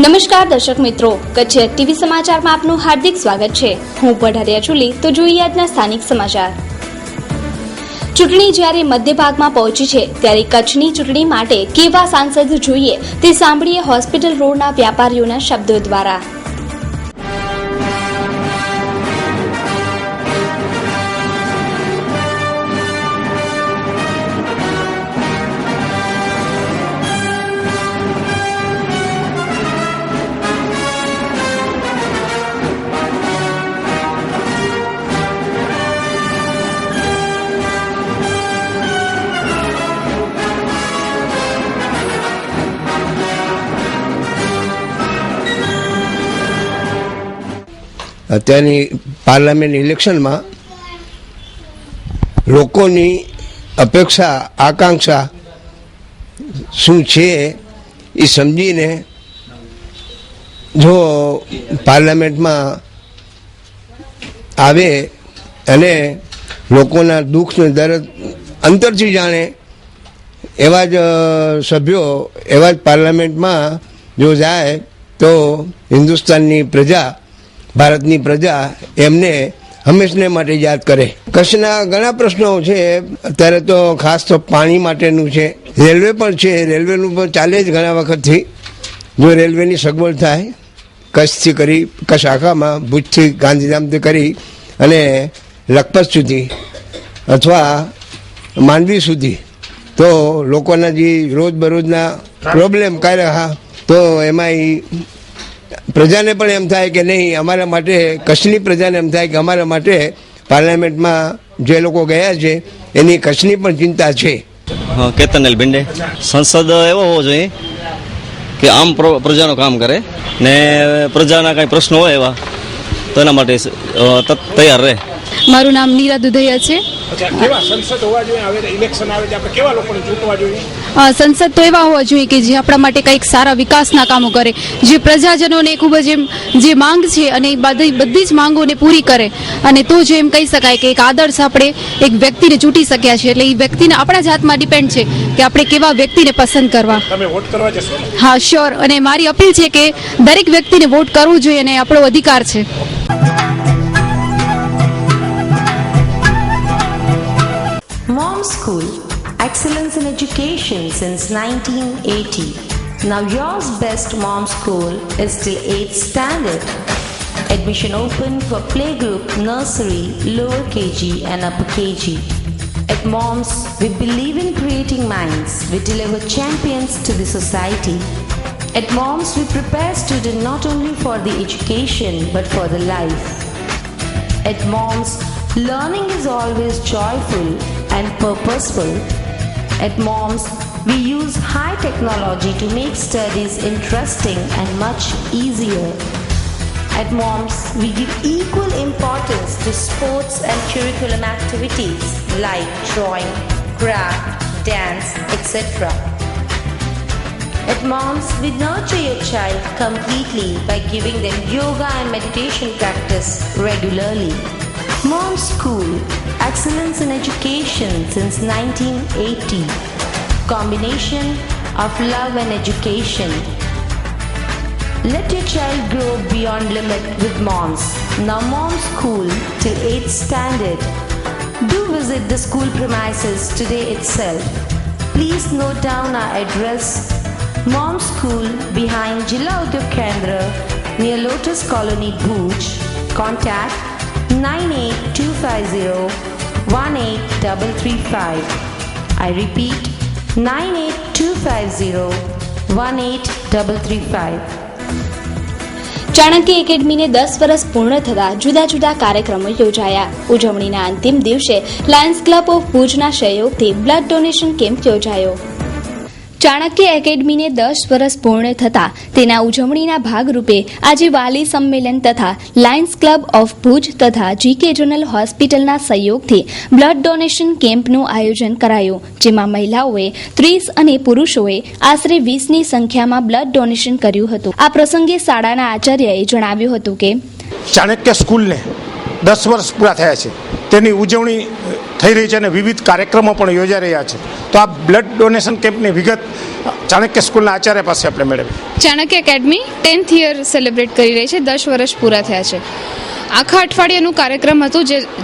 નમસ્કાર દર્શક મિત્રો, કચ્છ ટીવી સમાચારમાં આપનું હાર્દિક સ્વાગત છે. હું પઢારિયા ચુલી. તો જોઈએ આજના સ્થાનિક સમાચાર. ચૂંટણી જ્યારે મધ્ય ભાગમાં પહોંચી છે ત્યારે કચ્છની ચૂંટણી માટે કેવા સાંસદ જોઈએ તે સાંભળીએ હોસ્પિટલ રોડના વ્યાપારીઓના શબ્દો દ્વારા. અત્યારની પાર્લામેન્ટ ઇલેક્શનમાં લોકોની અપેક્ષા આકાંક્ષા શું છે એ સમજીને જો પાર્લામેન્ટમાં આવે અને લોકોના દુઃખને દર્દ અંતરથી જાણે એવા જ સભ્યો એવા જ પાર્લામેન્ટમાં જો જાય તો હિન્દુસ્તાનની પ્રજા, ભારતની પ્રજા એમને હંમેશને માટે યાદ કરે. કચ્છના ઘણા પ્રશ્નો છે. અત્યારે તો ખાસ તો પાણી માટેનું છે. રેલવે પણ છે, રેલવેનું પણ ચાલે જ ઘણા વખતથી. જો રેલવેની સગવડ થાય કચ્છથી કરી, કચ્છ આખામાં ભુજથી ગાંધીધામથી કરી અને લખપત સુધી અથવા માંડવી સુધી, તો લોકોના જે રોજબરોજના પ્રોબ્લેમ કાંઈ હા તો એમાં પ્રજાને પણ એમ થાય કે નહીં, અમારા માટે, કચ્છની પ્રજાને એમ થાય કે અમારા માટે પાર્લામેન્ટમાં જે લોકો ગયા છે એની કચ્છની પણ ચિંતા છે. કેતનલ ભિંડે. સંસદ એવો હોવો જોઈએ કે આમ પ્રજાનું કામ કરે ને પ્રજાના કાંઈ પ્રશ્નો હોય એવા તો એના માટે તૈયાર રહે. મારું નામ નીરા દુધૈયા છે. કેવા સંસદ હોવા જોઈએ? હવે ઇલેક્શન આવે છે, આપણે કેવા લોકોને ચૂંટવા જોઈએ? સંસદ તો એવા હોવા જોઈએ કે જે આપણા માટે કંઈક સારા વિકાસના કામો કરે, જે પ્રજાજનોને ખૂબ જ એમ જે માંગ છે અને બધી જ માંગોને પૂરી કરે, અને તો જ એમ કહી શકાય કે એક આદર્શ આપણે એક વ્યક્તિને ચૂંટી શક્યા છે. એટલે એ વ્યક્તિને આપણા જ હાથમાં ડિપેન્ડ છે કે આપણે કેવા વ્યક્તિને પસંદ કરવા. તમે વોટ કરવા જશો? હા, શ્યોર. અને મારી અપીલ છે કે દરેક વ્યક્તિને વોટ કરવું જોઈએ અને આપણો અધિકાર છે. Mom School, excellence in education since 1980. Now yours best Mom School is till 8th standard. Admission open for playgroup, nursery, lower KG and upper KG. At Moms, we believe in creating minds. We deliver champions to the society. At Moms, we prepare students not only for the education but for the life. At Moms, learning is always joyful and purposeful. At Moms, we use high technology to make studies interesting and much easier. At Moms, we give equal importance to sports and curriculum activities like drawing, craft, dance, etc. At Moms, we nurture your child completely by giving them yoga and meditation practice regularly. Mom School, excellence in education since 1980. Combination of love and education. Let your child grow beyond limit with Moms. Now Mom School till 8th standard. Do visit the school premises today itself. Please note down our address. Mom School behind Jilla Udyog Kendra near Lotus Colony, Bhuj. Contact 9825018335. I repeat 9825018335. Chanakya એકેડમીને 10 વર્ષ પૂર્ણ થતા જુદા જુદા કાર્યક્રમો યોજાયા. ઉજવણીના અંતિમ દિવસે લાયન્સ ક્લબ ઓફ ભુજના સહયોગથી બ્લડ ડોનેશન કેમ્પ યોજાયો. ચાણક્ય એકેડમીને 10 વર્ષ પૂર્ણ થતા તેના ઉજવણીના ભાગરૂપે આજે વાલી સંમેલન તથા લાયન્સ ક્લબ ઓફ ભુજ તથા જીકે જનરલ હોસ્પિટલના સહયોગથી બ્લડ ડોનેશન કેમ્પનું આયોજન કરાયું, જેમાં મહિલાઓએ 30 અને પુરુષોએ આશરે 20ની સંખ્યામાં બ્લડ ડોનેશન કર્યું હતું. આ પ્રસંગે શાળાના આચાર્યએ જણાવ્યું હતું કે ચાણક્ય સ્કૂલને 10 વર્ષ પૂરા થયા છે, તેની ઉજવણી થઈ રહી છે અને વિવિધ કાર્યક્રમો પણ યોજાઈ રહ્યા છે. તો આ બ્લડ ડોનેશન કેમ્પની વિગત ચાણક્ય સ્કૂલના આચાર્ય પાસે આપણે મેળવી. Chanakya academy 10th year celebrate કરી રહી છે. 10 વર્ષ પૂરા થયા છે. આખા અઠવાડિયાનું કાર્યક્રમ હતું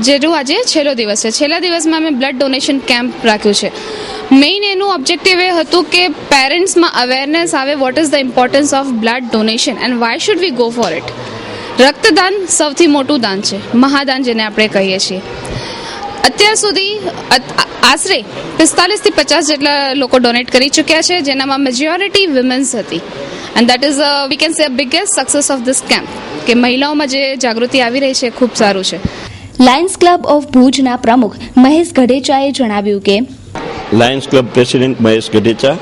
જેનું આજે છેલ્લો દિવસ છે. છેલ્લા દિવસમાં અમે બ્લડ ડોનેશન કેમ્પ રાખ્યું છે. મેઇન એનું ઓબ્જેક્ટિવ એ હતું કે પેરેન્ટ્સમાં અવેરનેસ આવે what is the importance of blood donation and why should we go for it. રક્તદાન સૌથી મોટું દાન છે, મહાદાન જેને આપણે કહીએ છીએ. અત્યાર સુધી આશરે 45 થી 50 જેટલા લોકો ડોનેટ કરી ચૂક્યા છે, જેનામાં મેજોરિટી વિમેન્સ હતી. And that is we can say biggest success of this camp, કે મહિલાઓમાં જે જાગૃતિ આવી રહી છે ખૂબ સારું છે. લાયન્સ ક્લબ ઓફ ભુજના પ્રમુખ મહેશ ગઢેચાએ જણાવ્યું કે લાયન્સ ક્લબ પ્રેસિડેન્ટ મહેશ ગઢેચા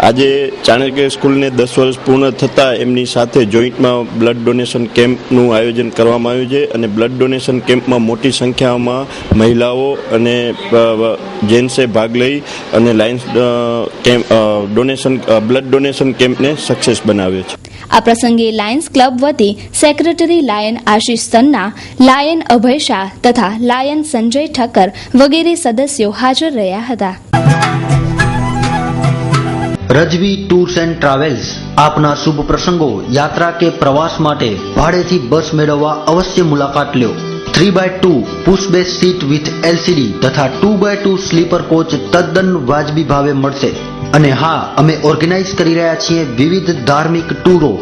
આજે ચાણક્ય સ્કૂલને 10 વર્ષ પૂર્ણ થતાં એમની સાથે જોઈન્ટમાં બ્લડ ડોનેશન કેમ્પનું આયોજન કરવામાં આવ્યું છે. અને બ્લડ ડોનેશન કેમ્પમાં મોટી સંખ્યામાં મહિલાઓ અને જેન્ટ્સે ભાગ લઈ અને લાયન્સ બ્લડ ડોનેશન કેમ્પને સક્સેસ બનાવ્યો છે. આ પ્રસંગે લાયન્સ ક્લબ વતી સેક્રેટરી લાયન આશિષ સન્ના, લાયન અભય શાહ તથા લાયન સંજય ઠક્કર વગેરે સદસ્યો હાજર રહ્યા હતા. રજવી ટૂર્સ એન્ડ ટ્રાવેલ્સ આપના શુભ પ્રસંગો, યાત્રા કે પ્રવાસ માટે ભાડેથી બસ મેળવવા અવશ્ય મુલાકાત લ્યો. 3x2 push back seat with LCD તથા 2x2 સ્લીપર કોચ તદ્દન વાજબી ભાવે મળશે. અને હા, અમે ઓર્ગેનાઇઝ કરી રહ્યા છીએ વિવિધ ધાર્મિક ટૂરો,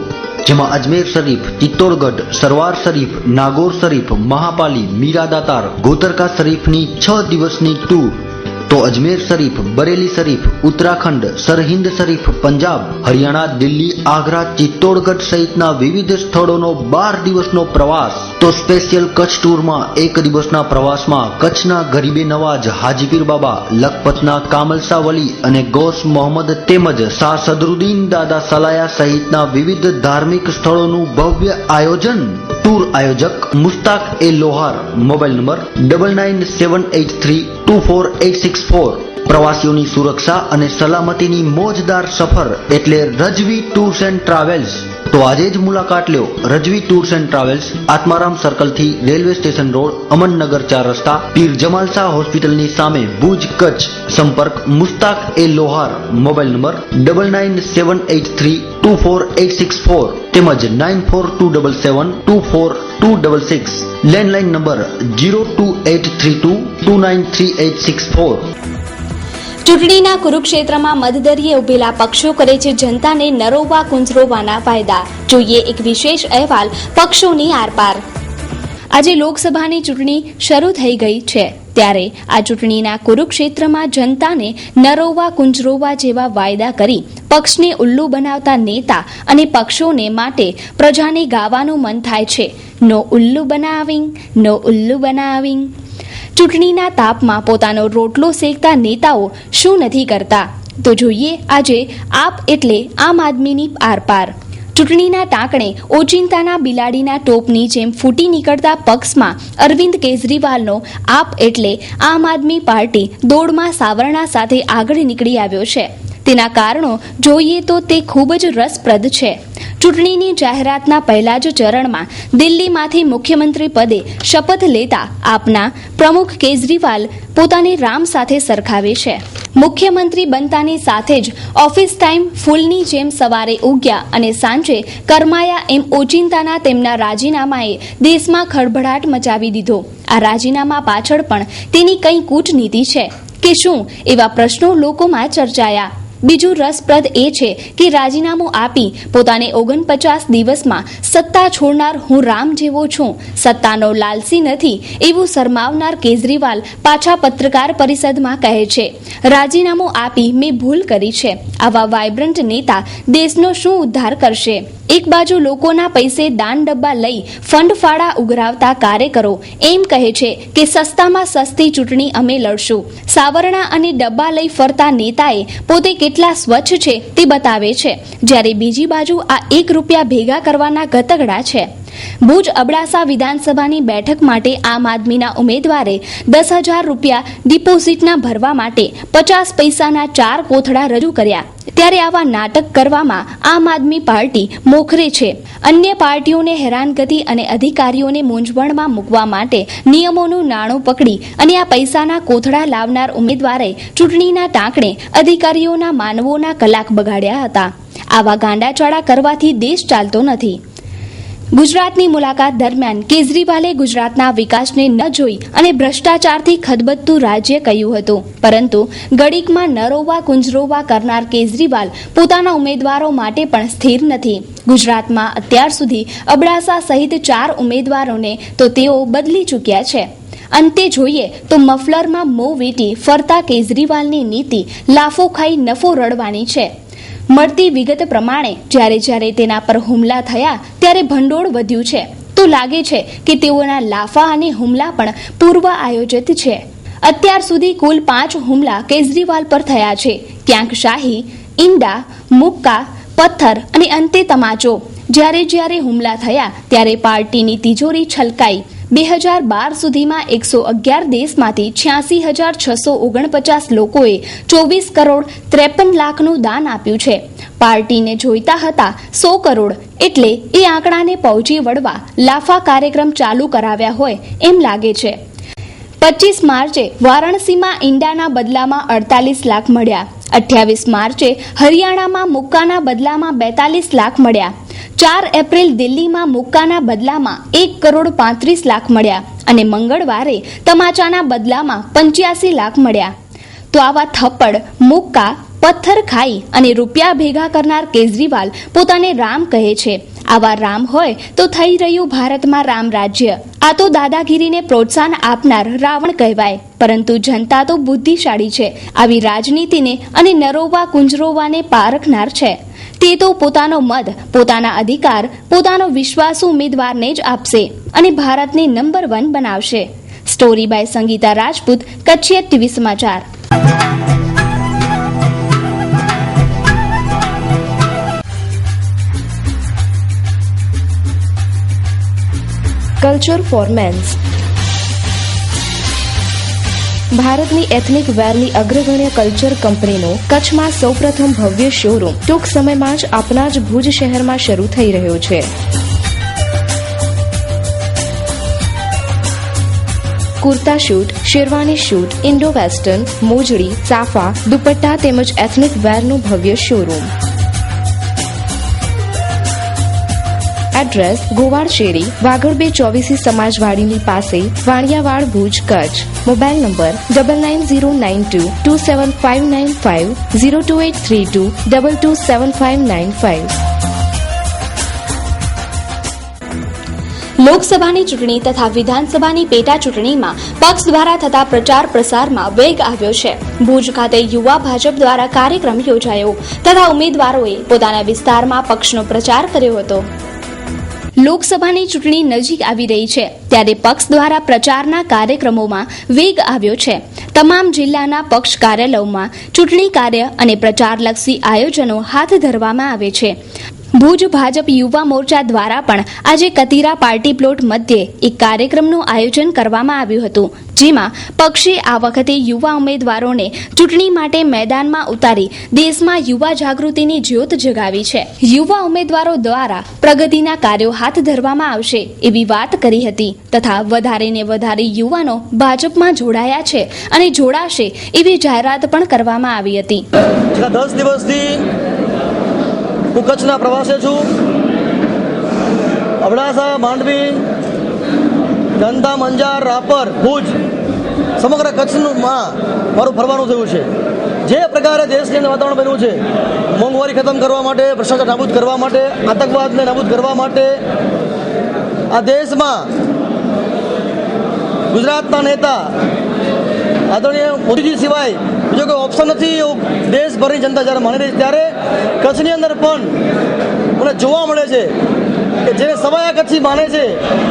જેમાં અજમેર શરીફ, ચિત્તોડગઢ, સરવાર શરીફ, નાગોર શરીફ, મહાપાલી, મીરા દાતાર, ગોતરકા શરીફની 6 દિવસની ટૂર. તો અજમેર શરીફ, બરેલી શરીફ, ઉત્તરાખંડ, સરહિંદ શરીફ, પંજાબ, હરિયાણા, દિલ્હી, આગ્રા, ચિત્તોડગઢ સહિતના વિવિધ સ્થળોનો 12 દિવસનો પ્રવાસ. તો સ્પેશિયલ કચ્છ ટૂરમાં 1 દિવસના પ્રવાસમાં કચ્છના ગરીબે નવાજ, હાજીપીર બાબા, લખપતના કામલસા વલી અને ગૌસ મોહમ્મદ તેમજ શાહ સદરુદ્દીન દાદા સલાયા સહિતના વિવિધ ધાર્મિક સ્થળોનું ભવ્ય આયોજન. ટૂર આયોજક Mustak A Lohar. Mobile number 9978324864. પ્રવાસીઓની સુરક્ષા અને સલામતીની મોજદાર સફર એટલે રજવી ટૂર્સ એન્ડ ટ્રાવેલ્સ. તો આજે જ મુલાકાત લ્યો. Razvi tours and travels, Atmaram circle થી રેલવે સ્ટેશન રોડ, અમનનગર 4 રસ્તા, પીર જમાલ શાહ હોસ્પિટલની સામે, ભુજ, કચ્છ. સંપર્ક Mushtaq A Lohar. Mobile number 9978324864 તેમજ 9427724266. Landline number 02832293864. ચૂંટણીના કુરુક્ષેત્રમાં મધદરીએ ઉભેલા પક્ષો કરે છે જનતાને નરોવા કુંજરોવાના વાયદા. જોઈએ એક વિશેષ અહેવાલ પક્ષોની આરપાર. આજે લોકસભાની ચૂંટણી શરૂ થઈ ગઈ છે, ત્યારે આ ચૂંટણીના કુરુક્ષેત્રમાં જનતાને નરોવા કુંજરોવા જેવા વાયદા કરી પક્ષને ઉલ્લુ બનાવતા નેતા અને પક્ષોને માટે પ્રજાને ગાવાનું મન થાય છે. નો ઉલ્લુ બનાવિંગ, નો ઉલ્લુ બનાવિંગ. ચૂંટણીના તાપમાં પોતાનો રોટલો શેકતા નેતાઓ શું નથી કરતા, તો જોઈએ આજે આપ એટલે આમ આદમીની આરપાર. ચૂંટણીના ટાંકણે ઓચિંતાના બિલાડીના ટોપની જેમ ફૂટી નીકળતા પક્ષમાં અરવિંદ કેજરીવાલનો આપ એટલે આમ આદમી પાર્ટી દોડમાં સાવરણા સાથે આગળ નીકળી આવ્યો છે. તેના કારણો જોઈએ તો તે ખૂબ જ રસપ્રદ છે. ચૂંટણીની જાહેરાતના પહેલા જ ચરણમાં દિલ્હીમાંથી મુખ્યમંત્રી પદે શપથ લેતા આપના પ્રમુખ કેજરીવાલ પોતાને રામ સાથે સરખાવે છે. મુખ્યમંત્રી બનતાની સાથે જ ઓફિસ ટાઈમ ફૂલની જેમ સવારે ઉગ્યા અને સાંજે કરમાયા એમ ઓચિંતાના તેમના રાજીનામાએ દેશમાં ખળભળાટ મચાવી દીધો. આ રાજીનામા પાછળ પણ તેની કંઈ કૂટનીતિ છે કે શું, એવા પ્રશ્નો લોકોમાં ચર્ચાયા. બીજું રસપ્રદ એ છે કે રાજીનામું આપી પોતાને 49 દિવસમાં સત્તા છોડનાર હું રામ જેવો છું, સત્તાનો લાલસી નથી એવું શરમાવનાર કેજરીવાલ પાછા પત્રકાર પરિષદમાં કહે છે, રાજીનામું આપી મેં ભૂલ કરી છે. આવા વાયબ્રન્ટ નેતા દેશનો શું ઉદ્ધાર કરશે? એક બાજુ લોકોના પૈસે દાન ડબ્બા લઈ ફંડ ફાળા ઉઘરાવતા કાર્યકરો એમ કહે છે કે સસ્તામાં સસ્તી ચૂંટણી અમે લડશું. સાવરણા અને ડબ્બા લઈ ફરતા નેતાએ પોતે કેટલા સ્વચ્છ છે તે બતાવે છે, જ્યારે બીજી બાજુ આ 1 રૂપિયા ભેગા કરવાના ગતગડા છે. ભુજ અબડાસા વિધાનસભાની બેઠક માટે આમ આદમીના ઉમેદવારે 10,000 રૂપિયા ડિપોઝિટના ભરવા માટે 50 પૈસાના 4 કોથળા રજૂ કર્યા, ત્યારે આવા નાટક કરવામાં આમ આદમી પાર્ટી મોખરે છે. અન્ય પાર્ટીઓને હેરાનગતિ અને અધિકારીઓને મૂંઝવણમાં મૂકવા માટે નિયમોનું નાણું પકડી અને આ પૈસાના કોથળા લાવનાર ઉમેદવારે ચૂંટણીના ટાંકણે અધિકારીઓના માનવોના કલાક બગાડ્યા હતા. આવા ગાંડાચાળા કરવાથી દેશ ચાલતો નથી. ગુજરાતની મુલાકાત દરમિયાન કેજરીવાલે ગુજરાતના વિકાસને ન જોઈ અને ભ્રષ્ટાચારથી ખદબદતું રાજ્ય કહ્યું હતું, પરંતુ ઘડીકમાં ન રોવા કુંજરોવા કરનાર કેજરીવાલ પોતાના ઉમેદવારો માટે પણ સ્થિર નથી. ગુજરાતમાં અત્યાર સુધી અબડાસા સહિત 4 ઉમેદવારોને તો તેઓ બદલી ચૂક્યા છે. અંતે જોઈએ તો મફલરમાં મોં વીંટી ફરતા કેજરીવાલની નીતિ લાફો ખાઈ નફો રળવાની છે. મળતી વિગત પ્રમાણે જ્યારે તેના પર હુમલા થયા ત્યારે ભંડોળ વધ્યું છે, તો લાગે છે કે તેઓના લાફા અને હુમલા પણ પૂર્વ આયોજિત છે. અત્યાર સુધી કુલ 5 હુમલા કેજરીવાલ પર થયા છે. ક્યાંક શાહી, ઈંડા, મુક્કા, પથ્થર અને અંતે તમાચો. જ્યારે હુમલા થયા ત્યારે પાર્ટીની તિજોરી છલકાઈ. 2012 સુધીમાં 111 દેશમાંથી 86,649 લોકોએ 24 કરોડ 53 લાખનું દાન આપ્યું છે. પાર્ટીને જોઈતા હતા 100 કરોડ, એટલે એ આંકડાને પહોંચી વળવા લાફા કાર્યક્રમ ચાલુ કરાવ્યા હોય એમ લાગે છે. 25 માર્ચે વારાણસીમાં ઈંડાના બદલામાં 48 લાખ મળ્યા. 28 માર્ચે હરિયાણામાં મુક્કાના બદલામાં 42 લાખ મળ્યા. 4 એપ્રિલ દિલ્હીમાં મુક્કાના બદલામાં 1 કરોડ 35 લાખ મળ્યા અને મંગળવારે તમાચાના બદલામાં 85 લાખ મળ્યા. તો આવા થપ્પડ, મુક્કા, પથ્થર ખાઈ અને રૂપિયા ભેગા કરનાર કેજરીવાલ પોતાને રામ કહે છે. આવા રામ હોય તો થઈ રહ્યું ભારતમાં રામ રાજ્ય. આ તો દાદાગીરીને પ્રોત્સાહન આપનાર રાવણ કહેવાય. પરંતુ જનતા તો બુદ્ધિશાળી છે. આવી રાજનીતિને અને નરોવા કુંજરોવાને પારખનાર છે. તે તો પોતાનો મત, પોતાના અધિકાર, પોતાનો વિશ્વાસુ ઉમેદવારને જ આપશે અને ભારતને નંબર 1 બનાવશે. Story by Sangeeta Rajput, Kutchiyat TV સમાચાર. Culture for men's. ભારતની એથનિક વેરની અગ્રગણ્ય કલ્ચર કંપનીનો કચ્છમાં સૌપ્રથમ ભવ્ય શોરૂમ ટૂંક સમયમાં જ આપણા જ ભુજ શહેરમાં શરૂ થઈ રહ્યો છે. Kurta suit, sherwani suit, Indo western, mojari, safa, dupatta તેમજ એથનિક વેરનું ભવ્ય શોરૂમ. એડ્રેસ: ગોવાડ શેરી, વાગડ 224 સમાજવાડીની પાસે, વાણિયાવાડ, ભુજ, કચ્છ. Mobile number 9909227595, 02832227595. લોકસભાની ચૂંટણી તથા વિધાનસભાની પેટા ચૂંટણીમાં પક્ષ દ્વારા થતા પ્રચાર પ્રસારમાં વેગ આવ્યો છે. ભુજ ખાતે યુવા ભાજપ દ્વારા કાર્યક્રમ યોજાયો તથા ઉમેદવારોએ પોતાના વિસ્તારમાં પક્ષનો પ્રચાર કર્યો હતો. લોકસભાની ચૂંટણી નજીક આવી રહી છે ત્યારે પક્ષ દ્વારા પ્રચારના કાર્યક્રમોમાં વેગ આવ્યો છે. તમામ જિલ્લાના પક્ષ કાર્યાલયોમાં ચૂંટણી કાર્ય અને પ્રચારલક્ષી આયોજનો હાથ ધરવામાં આવે છે. ભુજ ભાજપ યુવા મોરચા દ્વારા પણ આજે કતીરા પાર્ટી પ્લોટ મધ્યે એક કાર્યક્રમનું આયોજન કરવામાં આવ્યું હતું, જેમાં પક્ષે આ વખતે યુવા ઉમેદવારોને ચૂંટણી માટે મેદાનમાં ઉતારી દેશમાં યુવા જાગૃતિની જ્યોત જગાવી છે. યુવા ઉમેદવારો દ્વારા પ્રગતિના કાર્યો હાથ ધરવામાં આવશે એવી વાત કરી હતી તથા વધારે ને વધારે યુવાનો ભાજપમાં જોડાયા છે અને જોડાશે એવી જાહેરાત પણ કરવામાં આવી હતી. 10 દિવસથી હું કચ્છના પ્રવાસે છું. અબડાસા, માંડવી, ગાંધીધામ, અંજાર, રાપર, ભુજ, સમગ્ર કચ્છમાં મારું ફરવાનું થયું છે. જે પ્રકારે દેશની અંદર વાતાવરણ બન્યું છે, મોંઘવારી ખતમ કરવા માટે, ભ્રષ્ટાચાર નાબૂદ કરવા માટે, આતંકવાદને નાબૂદ કરવા માટે, આ દેશમાં ગુજરાતના નેતા આદરણીય મોદીજી સિવાય બીજો કોઈ ઓપ્શન નથી એવું દેશભરની જનતા જ્યારે માની રહી, ત્યારે કચ્છની અંદર પણ મને જોવા મળે છે કે જેને સવાયા કચ્છી માને છે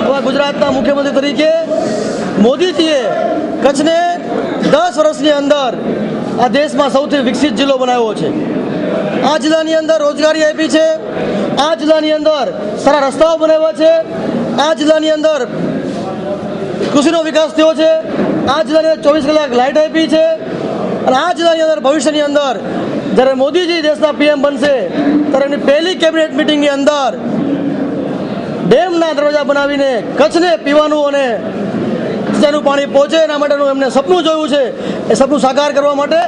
એવા ગુજરાતના મુખ્યમંત્રી તરીકે મોદીજીએ કચ્છને 10 વર્ષની અંદર આ દેશમાં સૌથી વિકસિત જિલ્લો બનાવ્યો છે. આ જિલ્લાની અંદર રોજગારી આપી છે, આ જિલ્લાની અંદર સારા રસ્તાઓ બનાવ્યા છે, આ જિલ્લાની અંદર કૃષિનો વિકાસ થયો છે, આ જિલ્લાની અંદર 24 કલાક લાઇટ આપી છે, અને આ જિલ્લાની અંદર ભવિષ્યની અંદર જ્યારે મોદીજી દેશના પીએમ બનશે ત્યારે એમની પહેલી કેબિનેટ મિટિંગની અંદર ડેમના દરવાજા બનાવીને કચ્છને પીવાનું અને સિંચાઈનું પાણી પહોંચે એના માટેનું એમને સપનું જોયું છે. એ સપનું સાકાર કરવા માટે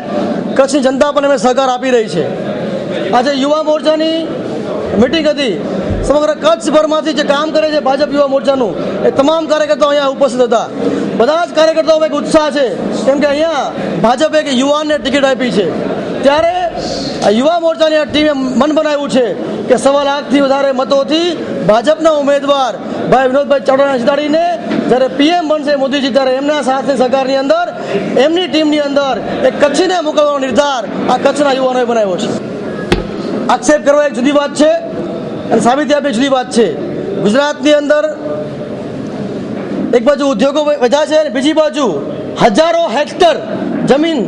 કચ્છની જનતા પણ એમને સહકાર આપી રહી છે. આજે યુવા મોરચાની મિટિંગ હતી. સમગ્ર કચ્છભરમાંથી જે કામ કરે છે ભાજપ યુવા મોરચાનું એ તમામ કાર્યકર્તાઓ અહીંયા ઉપસ્થિત હતા. બધા જ કાર્યકર્તાઓમાં એક ઉત્સાહ છે, કેમ કે અહીંયા ભાજપે એક યુવાનને ટિકિટ આપી છે. ત્યારે આ યુવા મોરચાની આ ટીમે મન બનાવ્યું છે કે 1.25 લાખથી વધારે મતોથી ભાજપના ઉમેદવાર ભાઈ વિનોદભાઈ ચાવડાને જીતાડીને જ્યારે પીએમ બનશે મોદીજી ત્યારે એમના સાથે સરકારની અંદર એમની ટીમની અંદર એક કચ્છને મોકલવાનો નિર્ધાર આ કચ્છના યુવાનોએ બનાવ્યો છે. આક્ષેપ કરવા એક જુદી વાત છે અને સાબિતી આપી જુદી વાત છે. ગુજરાતની અંદર એક બાજુ ઉદ્યોગો વધ્યા છે અને બીજી બાજુ હજારો હેક્ટર જમીન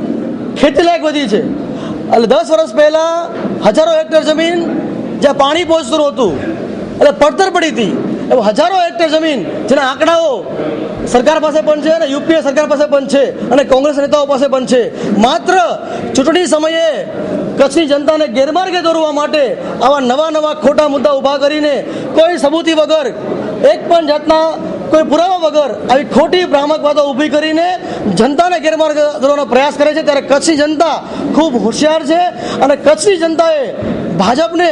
ખેતીલાયક વધી છે. એટલે 10 વર્ષ પહેલા હજારો હેક્ટર જમીન જ્યાં પાણી પહોંચતું નહોતું એટલે પડતર પડી હતી, એવો હજારો હેક્ટર જમીન જેના આંકડાઓ સરકાર પાસે પણ છે અને યુપીએ સરકાર પાસે પણ છે અને કોંગ્રેસ નેતાઓ પાસે પણ છે. માત્ર ચૂંટણી સમયે કચ્છની જનતાને ગેરમાર્ગે દોરવા માટે આવા નવા ખોટા મુદ્દા ઊભા કરીને કોઈ સબૂતી વગર, એક પણ જાતના કોઈ પુરાવા વગર આવી ખોટી ભ્રામક વાતો ઊભી કરીને જનતાને ગેરમાર્ગે દોરવાનો પ્રયાસ કરે છે. ત્યારે કચ્છની જનતા ખૂબ હોશિયાર છે અને કચ્છની જનતાએ ભાજપને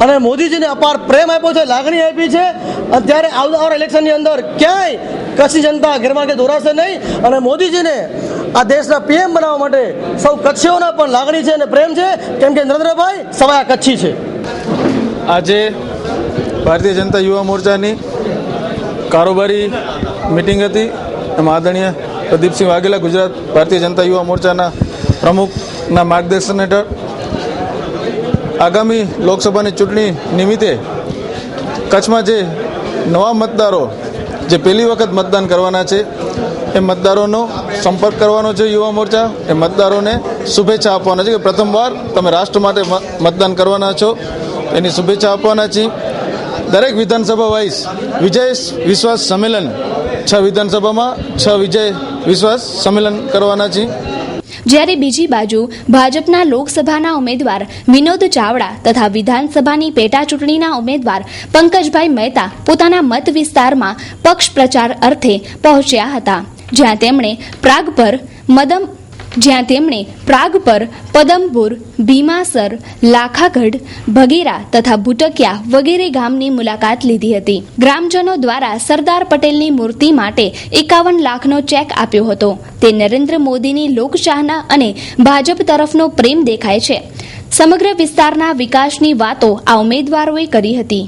અને મોદીજીને અપાર પ્રેમ આપ્યો છે, લાગણી આપી છે. અને ત્યારે આવનારા ઇલેક્શનની અંદર ક્યાંય કચ્છની જનતા ગેરમાર્ગે દોરાશે નહીં અને મોદીજીને આ દેશના પીએમ બનાવવા માટે સૌ કચ્છીઓના પણ લાગણી છે અને પ્રેમ છે, કેમ કે નરેન્દ્રભાઈ સવાયા કચ્છી છે. આજે ભારતીય જનતા યુવા મોરચાની કારોબારી મિટિંગ હતી. એમાં આદરણીય પ્રદીપસિંહ વાઘેલા ગુજરાત ભારતીય જનતા યુવા મોરચાના પ્રમુખના માર્ગદર્શન હેઠળ આગામી લોકસભાની ચૂંટણી નિમિત્તે કચ્છમાં જે નવા મતદારો જે પહેલી વખત મતદાન કરવાના છે એ મતદારોનો સંપર્ક કરવાનો છે યુવા મોરચા. એ મતદારોને શુભેચ્છા આપવાના છે કે પ્રથમવાર તમે રાષ્ટ્ર માટે મતદાન કરવાના છો, એની શુભેચ્છા આપવાના છીએ. દરેક વિધાનસભા વાઇઝ વિજય વિશ્વાસ સંમેલન 6 વિધાનસભામાં 6 વિજય વિશ્વાસ સંમેલન કરવાના છીએ. જ્યારે બીજી બાજુ ભાજપના લોકસભાના ઉમેદવાર વિનોદ ચાવડા તથા વિધાનસભાની પેટા ચૂંટણીના ઉમેદવાર પંકજભાઈ મહેતા પોતાના મત વિસ્તારમાં પક્ષ પ્રચાર અર્થે પહોંચ્યા હતા, જ્યાં તેમણે પ્રાગ પર પદમપુર, ભીમાસર, લાખાગઢ, ભગીરા તથા ભૂટકિયા વગેરે ગામની મુલાકાત લીધી હતી. ગ્રામજનો દ્વારા સરદાર પટેલની મૂર્તિ માટે 51 લાખનો ચેક આપ્યો હતો. તે નરેન્દ્ર મોદીની લોકચાહના અને ભાજપ તરફનો પ્રેમ દેખાય છે. સમગ્ર વિસ્તારના વિકાસની વાતો આ ઉમેદવારોએ કરી હતી.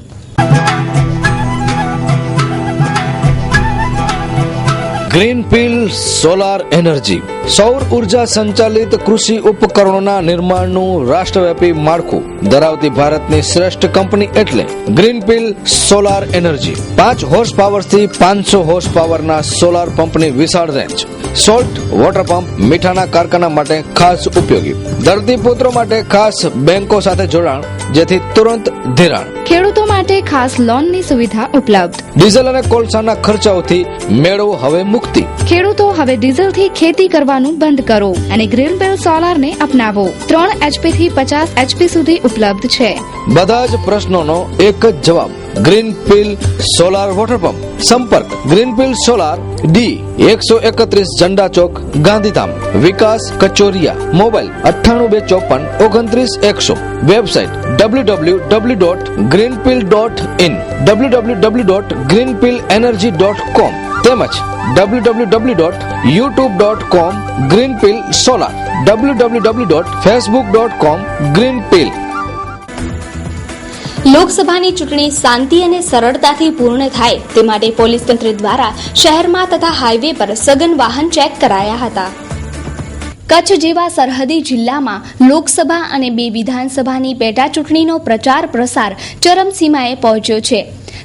ગ્રીનફિલ્ડ સોલાર એનર્જી સૌર ઉર્જા સંચાલિત કૃષિ ઉપકરણોના નિર્માણનું રાષ્ટ્રવ્યાપી માળખું ધરાવતી ભારતની શ્રેષ્ઠ કંપની એટલે ગ્રીનફિલ્ડ સોલાર એનર્જી. 5 હોર્સ પાવરથી 500 હોર્સ પાવરના સોલાર પંપની વિશાળ રેન્જ, સોલ્ટ વોટર પંપ, મીઠાના કારખાના માટે ખાસ ઉપયોગી, ધરતીપુત્રો માટે ખાસ બેંકો સાથે જોડાણ જેથી તુરંત ધિરાણ, ખેડૂતો માટે ખાસ લોનની સુવિધા ઉપલબ્ધ. ડીઝલ અને કોલસાના ખર્ચાઓથી મેળવો હવે મુક્તિ. ખેડૂતો હવે ડીઝલથી ખેતી કરવાનું બંધ કરો અને ગ્રીનફિલ્ડ સોલારને અપનાવો. 3 HP થી 50 HP સુધી ઉપલબ્ધ છે. બધા જ પ્રશ્નોનો એક જ જવાબ, ગ્રીનફિલ્ડ સોલાર વોટર પંપ. સંપર્ક ગ્રીનફિલ્ડ સોલાર D131 ઝંડા ચોક, ગાંધીધામ. વિકાસ કચોરિયા. મોબાઈલ 9824593100. વેબસાઇટ www.greenfield.in, www.greenfieldenergy.com તેમજ www.youtube.com greenfield solar, www.facebook.com greenfield. લોકસભાની ચૂંટણી શાંતિ અને સરળતાથી પૂર્ણ થાય તે માટે પોલીસ તંત્ર દ્વારા શહેરમાં તથા હાઈવે પર સઘન વાહન ચેક કરાયા હતા. કચ્છ જેવા સરહદી જિલ્લામાં લોકસભા અને 2 વિધાનસભાની પેટા ચૂંટણીનો પ્રચાર પ્રસાર ચરમસીમાએ પહોંચ્યો છે.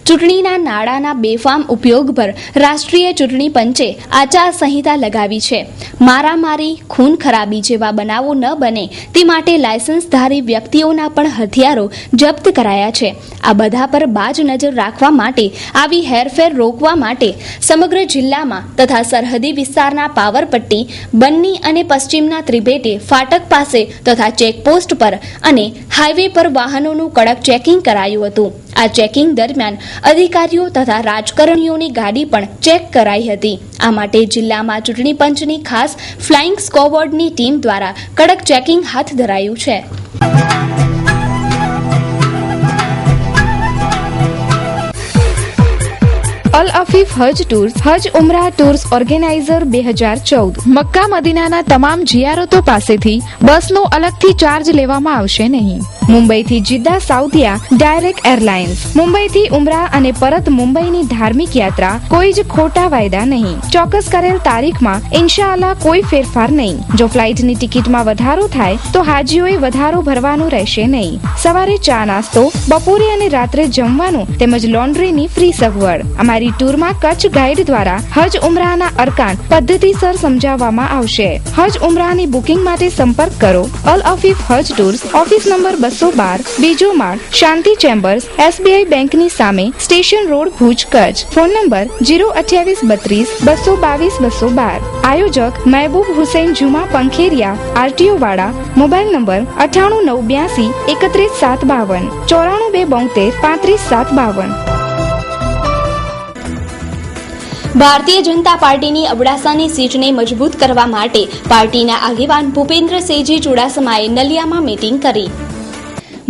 ચૂંટણીના નાણાંના બેફામ ઉપયોગ પર રાષ્ટ્રીય ચૂંટણી પંચે આચારસંહિતા લગાવી છે. મારામારી, ખૂન ખરાબી જેવા બનાવો ન બને તે માટે લાયસન્સધારી વ્યક્તિઓના પણ હથિયારો જપ્ત કરાયા છે. આ બધા પર બાજ નજર રાખવા માટે આવી હેરફેર રોકવા માટે સમગ્ર જિલ્લામાં તથા સરહદી વિસ્તારના પાવરપટ્ટી, બન્ની અને પશ્ચિમના ત્રિભેટે ફાટક પાસે તથા ચેકપોસ્ટ પર અને હાઈવે પર વાહનોનું કડક ચેકિંગ કરાયું હતું. આ ચેકિંગ દરમિયાન અધિકારીઓ તથા રાજકારણીઓની ગાડી પણ ચેક કરાઈ હતી. આ માટે જિલ્લામાં ચૂંટણી પંચની ખાસ ફ્લાઇંગ સ્ક્વોડની ટીમ દ્વારા કડક ચેકિંગ હાથ ધરાયું છે. અલ અફીફ હજ ટૂર્સ હજ ઉમરાહ ટૂર્સ ઓર્ગેનાઇઝર 2014 મક્કા મદીનાના તમામ જિયારતો પાસેથી બસનો અલગથી ચાર્જ લેવામાં આવશે નહીં. મુંબઈથી જિદ્દા સાઉદિયા ડાયરેક્ટ એરલાઇન્સ. મુંબઈથી ઉમરાહ અને પરત મુંબઈની ધાર્મિક યાત્રા કોઈ જ ખોટા વાયદા નહીં. ચોક્કસ કરેલ તારીખમાં ઇન્શાઅલ્લાહ કોઈ ફેરફાર નહીં. જો ફ્લાઇટની ટિકિટમાં વધારો થાય તો હાજીઓએ વધારો ભરવાનું રહેશે નહીં. સવારે ચા નાસ્તો, બપોરે અને રાત્રે જમવાનું તેમજ લોન્ડ્રીની ફ્રી સગવડ. અમારી ટૂરમાં કચ્છ ગાઈડ દ્વારા હજ ઉમરાહના અરકાન પદ્ધતિસર સમજાવવામાં આવશે. હજ ઉમરાહની બુકિંગ માટે સંપર્ક કરો અલ અફીફ હજ ટૂર્સ, ઓફિસ નંબર 212, બીજો માળ, શાંતિ ચેમ્બર્સ, SBI બેંકની સામે, station road, Bhuj, Kutch. Phone number 02832 222 212. આયોજક મહેબૂબ હુસૈન જુમા પંખેરિયા, RTO વાળા. Mobile number 9892 31752 94272 35752. ભારતીય જનતા પાર્ટીની અબડાસાની સીટને મજબૂત કરવા માટે પાર્ટીના આગેવાન ભૂપેન્દ્રસિંહજી ચુડાસમાએ નલિયામાં મીટિંગ કરી.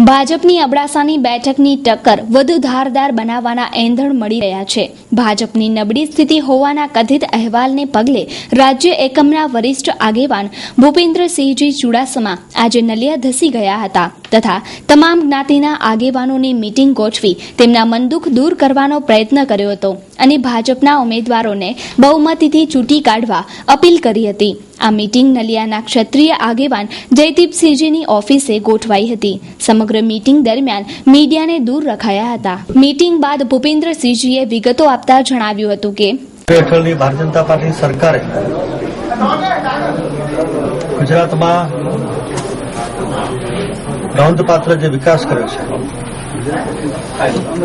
ભાજપની અબડાસાની બેઠકની ટક્કર વધુ ધારદાર બનાવવાના એંધણ મળી રહ્યા છે. ભાજપની નબળી સ્થિતિ હોવાના કથિત અહેવાલને પગલે રાજ્ય એકમના વરિષ્ઠ આગેવાન ભૂપેન્દ્રસિંહજી ચુડાસમા આજે નલિયા ધસી ગયા હતા તથા તમામ જ્ઞાતિના આગેવાનોની મીટિંગ ગોઠવી તેમના મનદુખ દૂર કરવાનો પ્રયત્ન કર્યો હતો અને ભાજપના ઉમેદવારોને બહુમતીથી ચૂંટી કાઢવા અપીલ કરી હતી. આ મીટિંગ નલિયાના ક્ષત્રિય આગેવાન જયદીપસિંહજીની ઓફિસે ગોઠવાઈ હતી. સમગ્ર મીટિંગ દરમિયાન મીડિયાને દૂર રખાયા હતા. મીટિંગ બાદ ભૂપેન્દ્રસિંહજીએ વિગતો આપતા જણાવ્યું હતું કે હેઠળની ભારતીય જનતા પાર્ટી સરકારે ગુજરાતમાં નોંધપાત્ર જે વિકાસ કર્યો છે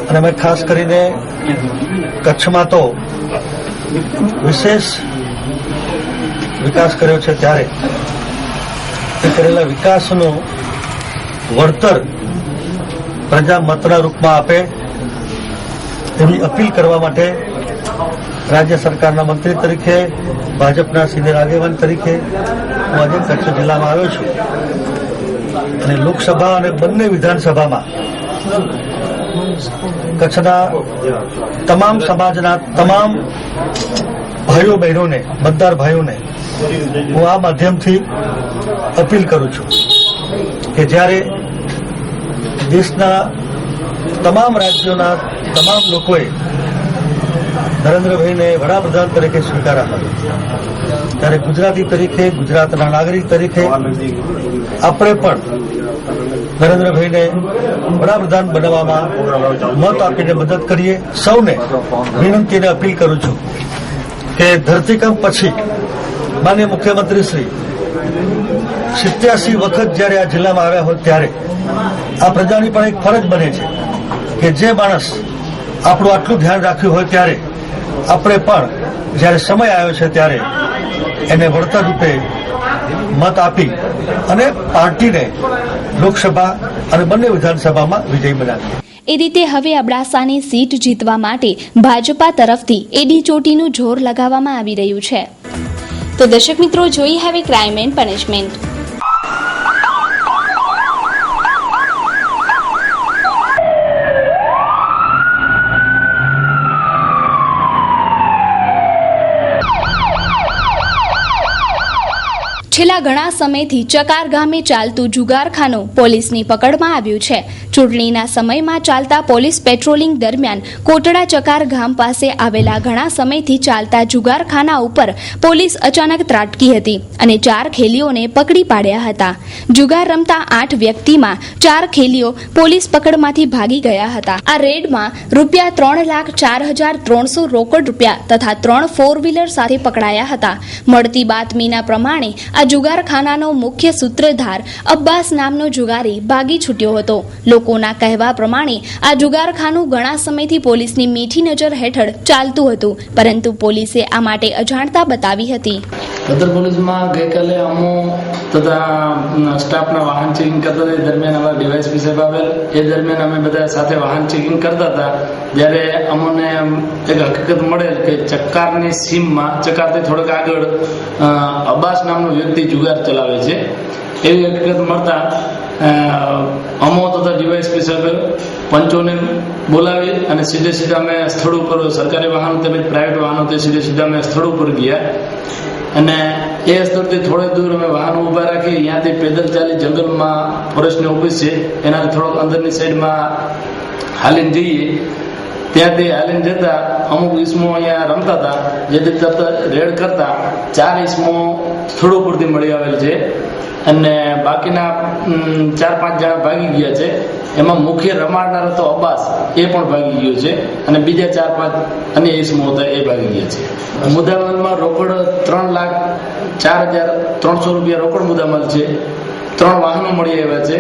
અને અમે ખાસ કરીને કચ્છમાં તો વિશેષ વિકાસ કર્યો છે ત્યારે એ કરેલા વિકાસનું વળતર પ્રજા મતના રૂપમાં આપે એવી અપીલ કરવા માટે રાજ્ય સરકારના મંત્રી તરીકે, ભાજપના સિનિયર આગેવાન તરીકે હું આજે કચ્છ જિલ્લામાં આવ્યો છું અને લોકસભા અને બંને વિધાનસભામાં કચ્છના તમામ સમાજના તમામ ભાઈઓ બહેનોને, મતદાર ભાઈઓને હું આ માધ્યમથી અપીલ કરું છું કે જ્યારે દેશના તમામ રાજ્યોના તમામ લોકોએ નરેન્દ્રભાઈને વડાપ્રધાન તરીકે સ્વીકાર્યા ત્યારે ગુજરાતી તરીકે, ગુજરાતના નાગરિક તરીકે આપણે પણ નરેન્દ્રભાઈને વડાપ્રધાન બનાવવામાં મત આપીને મદદ કરીએ. સૌને વિનંતીને અપીલ કરું છું કે ધરતીકંપ પછી માનનીય મુખ્યમંત્રી શ્રી 87 વખત જ્યારે આ જિલ્લામાં આવ્યા હોય ત્યારે આ પ્રજાની પણ એક ફરજ બને છે કે જે માણસ આપણું આટલું ધ્યાન રાખ્યું હોય ત્યારે આપણે પણ જ્યારે સમય આવ્યો છે ત્યારે એને વળતર રૂપે મત આપી અને પાર્ટીને લોકસભા અને બંને વિધાનસભામાં વિજયી બનાવી. એ રીતે હવે અબડાસાની સીટ જીતવા માટે ભાજપા તરફથી એડી ચોટીનું જોર લગાવવામાં આવી રહ્યું છે. તો દર્શક મિત્રો, જોઈ હવે ક્રાઇમ એન્ડ પનિશમેન્ટ. છેલ્લા છેલ્લા ઘણા સમયથી ચકાર ગામે ચાલતું જુગારખાનું પોલીસની પકડમાં આવ્યું છે. ચૂંટણીના સમયમાં ચાલતા પોલીસ પેટ્રોલિંગ દરમિયાન કોટડા ચકાર ગામ પાસે આવેલા ઘણા સમયથી ચાલતા જુગારખાના ઉપર પોલીસ અચાનક ત્રાટકી હતી અને 4 ખેલીઓને પકડી પાડ્યા હતા. જુગાર રમતા 8 વ્યક્તિમાં 4 ખેલીઓ પોલીસ પકડમાંથી ભાગી ગયા હતા. આ રેડમાં રૂપિયા 3,04,300 રોકડ રૂપિયા તથા 3 4 વ્હીલર સાથે પકડાયા હતા. મળતી બાતમીના પ્રમાણે આ જુગારખાનાનો મુખ્ય સૂત્રધાર અબ્બાસ નામનો જુગારી ભાગી છૂટ્યો હતો. લોકોના કહેવા પ્રમાણે આ જુગારખાનું ઘણા સમયથી પોલીસની મીઠી નજર હેઠળ ચાલતું હતું, પરંતુ પોલીસે આ માટે અજાણતા બતાવી હતી. સદર પોલીસમાં ગઈકાલે અમો તથા સ્ટાફના વાહન ચેકિંગ કરતા હતા. દરમિયાન અમારા ડીવાયએસપી સાહેબ આવેલ. એ દરમિયાન અમે બધા સાથે વાહન ચેકિંગ કરતા હતા. જ્યારે અમોને એક હકીકત મળેલ કે ચક્કારની સીમમાં, ચક્કારથી થોડોક આગળ અબ્બાસ નામનો વ્યક્તિ જુગાર ચલાવે છે એવી હકીકત મળતા અમો તથા ડીવાયએસપી સાહેબે પંચોને બોલાવી અને સીધા અમે સ્થળ ઉપર, સરકારી વાહનો તેમજ પ્રાઇવેટ વાહનો તે સીધા અમે સ્થળ ઉપર ગયા અને એ સ્થળથી થોડે દૂર અમે વાહનો ઊભા રાખી અહીંયાથી પેદલ ચાલી જંગલમાં ફોરેસ્ટની ઓફિસ છે એનાથી થોડોક અંદરની સાઈડમાં હાલીને જઈએ. ત્યાંથી હાલીને જતા અમુક ઈસમો અહીંયા રમતા હતા, જેથી રેડ કરતા 4 ઈસમો સ્થળ ઉપરથી મળી આવેલ છે અને બાકીના 4-5 જણા ભાગી ગયા છે. એમાં મુખ્ય રમાડનાર હતો અબ્બાસ, એ પણ ભાગી ગયો છે અને બીજા 4-5 અન્ય ઈસમો હતા એ ભાગી ગયા છે. મુદ્દામાલમાં રોકડ 3,04,300 રૂપિયા રોકડ મુદ્દામાલ છે. 3 વાહનો મળી આવ્યા છે,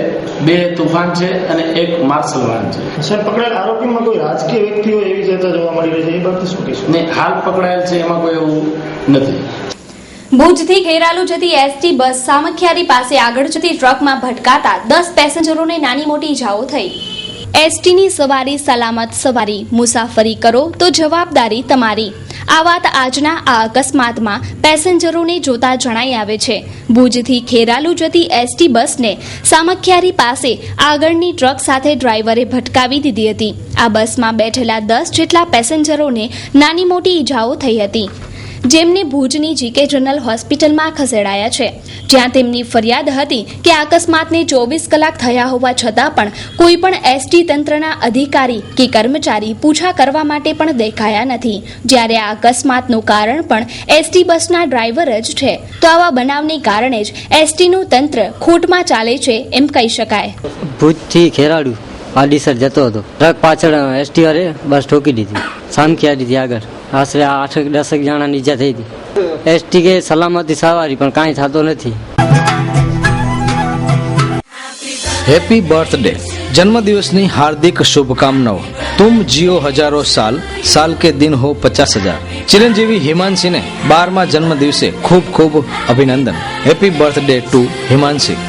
2 તુફાન છે અને 1 માર્શલ વાહન છે. સર, પકડાયેલ આરોપીમાં કોઈ રાજકીય વ્યક્તિઓ એવી જતા જોવા મળી રહી છે, એ બાબતે શું કહેશો? નહીં, હાલ પકડાયેલ છે એમાં કોઈ એવું નથી. ભુજથી ખેરાલુ જતી એસટી બસ સામખિયારી પાસે આગળ જતી ટ્રકમાં ભટકાતા 10 પેસેન્જરોને નાની મોટી ઈજાઓ થઈ. એસટીની સવારી સલામત સવારી, મુસાફરી કરો તો જવાબદારી તમારી. આ વાત આજના આ અકસ્માતમાં પેસેન્જરોને જોતા જણાઈ આવે છે. ભુજથી ખેરાલુ જતી એસટી બસને સામખિયારી પાસે આગળની ટ્રક સાથે ડ્રાઈવરે ભટકાવી દીધી હતી. આ બસમાં બેઠેલા 10 જેટલા પેસેન્જરોને નાની મોટી ઈજાઓ થઈ હતી, જેમને ભુજની જીકે જનરલ હોસ્પિટલમાં ખસેડાયા છે, જ્યાં તેમની ફરિયાદ હતી કે અકસ્માતને 24 કલાક થયા હોવા છતાં પણ કોઈ પણ એસટી તંત્રના અધિકારી કે કર્મચારી પૂછા કરવા માટે પણ દેખાયા નથી. જ્યારે આ અકસ્માતનું કારણ પણ એસટી બસના ડ્રાઈવર જ છે, તો આવા બનાવને કારણે જ એસટીનું તંત્ર ખોટમાં ચાલે છે એમ કહી શકાય. ભુજથી ખેરાડુ આડીસર જતો હતો, ટ્રક પાછળ એસટી વાળે બસ ઠોકી દીધી સામખિયારીથી આગળ. આશરે 8-10 જણાની ઈજા થઈ હતી. એસટી કે સલામતી સવારી પણ કાંઈ થતો નથી. હેપી બર્થડે, જન્મદિવસની હાર્દિક શુભકામનાઓ. તુમ જીઓ હજારો સાલ, સાલ કે દિન હો 50,000. ચિરંજીવી હિમાંશીને 12મા જન્મદિવસે ખૂબ ખૂબ અભિનંદન. Happy birthday to Himanshi.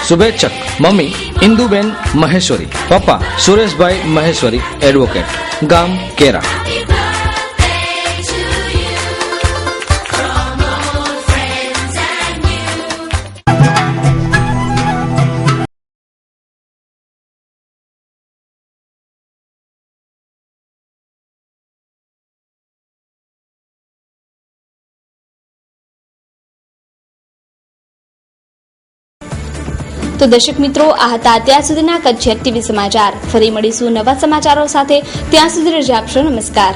શુભેચ્છક mummy Induben Maheshwari, papa Sureshbhai Maheshwari, advocate, ગામ કેરા. તો દર્શક મિત્રો, આ હતા અત્યાર સુધીના કચ્છ ટીવી સમાચાર. ફરી મળીશું નવા સમાચારો સાથે. ત્યાં સુધી રજા આપશો. નમસ્કાર.